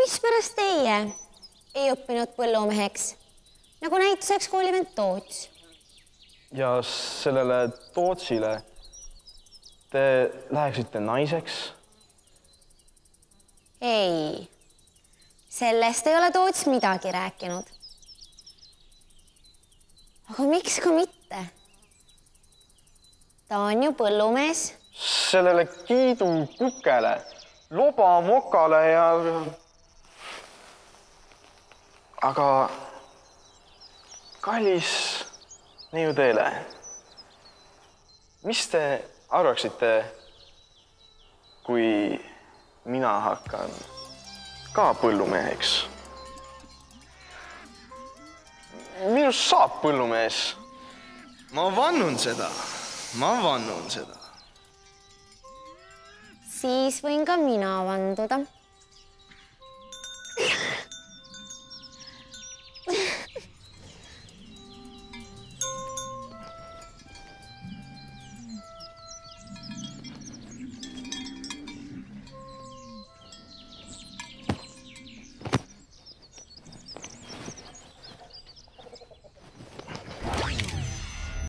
mispärast teie ei õppinud põllumeheks, nagu näituseks koolivend Toots? Ja sellele Tootsile te läheksite naiseks? Ei, sellest ei ole Toots midagi rääkinud. Aga miks ka mitte? Ta on ju põllumees. Sellele Kiidu kukele, loba mokale ja... Aga kallis neiu teele, mis te arvaksite, kui mina hakkan ka põllumeheks? Minust saab põllumees. Ma vannun seda. Ma vannun seda. Siis võin ka mina vanduda.